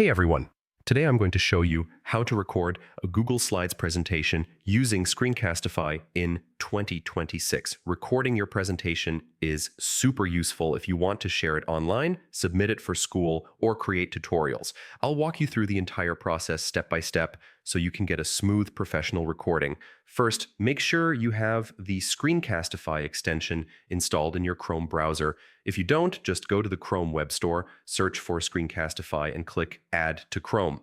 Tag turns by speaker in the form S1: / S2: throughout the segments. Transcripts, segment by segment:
S1: Hey everyone! Today I'm going to show you how to record a Google Slides presentation using Screencastify in 2026. Recording your presentation is super useful if you want to share it online, submit it for school, or create tutorials. I'll walk you through the entire process step by step so you can get a smooth professional recording. First, make sure you have the Screencastify extension installed in your Chrome browser. If you don't, just go to the Chrome web store, search for Screencastify, and click Add to Chrome.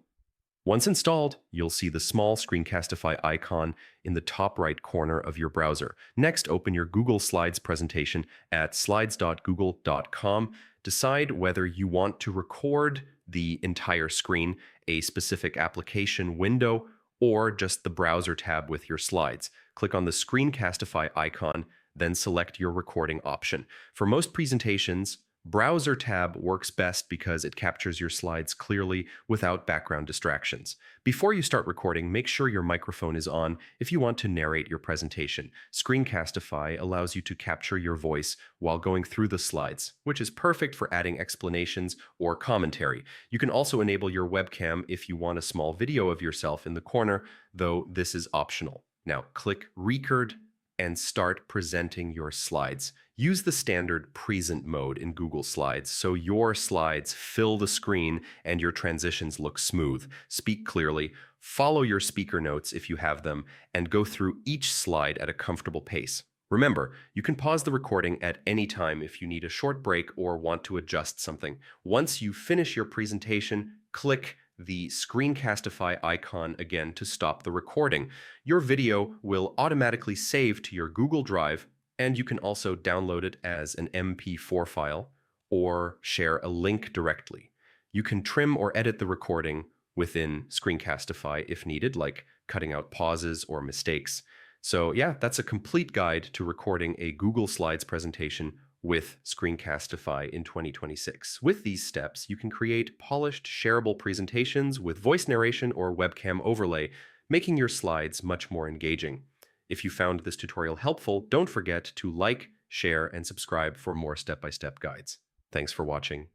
S1: Once installed, you'll see the small Screencastify icon in the top right corner of your browser. Next, open your Google Slides presentation at slides.google.com. Decide whether you want to record the entire screen, a specific application window, or just the browser tab with your slides. Click on the Screencastify icon, then select your recording option. For most presentations, Browser tab works best because it captures your slides clearly without background distractions. Before you start recording, make sure your microphone is on if you want to narrate your presentation. Screencastify allows you to capture your voice while going through the slides, which is perfect for adding explanations or commentary. You can also enable your webcam if you want a small video of yourself in the corner, though this is optional. Now click Record and start presenting your slides. Use the standard present mode in Google Slides so your slides fill the screen and your transitions look smooth. Speak clearly, follow your speaker notes if you have them, and go through each slide at a comfortable pace. Remember, you can pause the recording at any time if you need a short break or want to adjust something. Once you finish your presentation, click the Screencastify icon again to stop the recording. Your video will automatically save to your Google Drive, and you can also download it as an MP4 file or share a link directly. You can trim or edit the recording within Screencastify if needed, like cutting out pauses or mistakes. So yeah, that's a complete guide to recording a Google Slides presentation with Screencastify in 2026. With these steps, you can create polished, shareable presentations with voice narration or webcam overlay, making your slides much more engaging. If you found this tutorial helpful, don't forget to like, share, and subscribe for more step-by-step guides. Thanks for watching.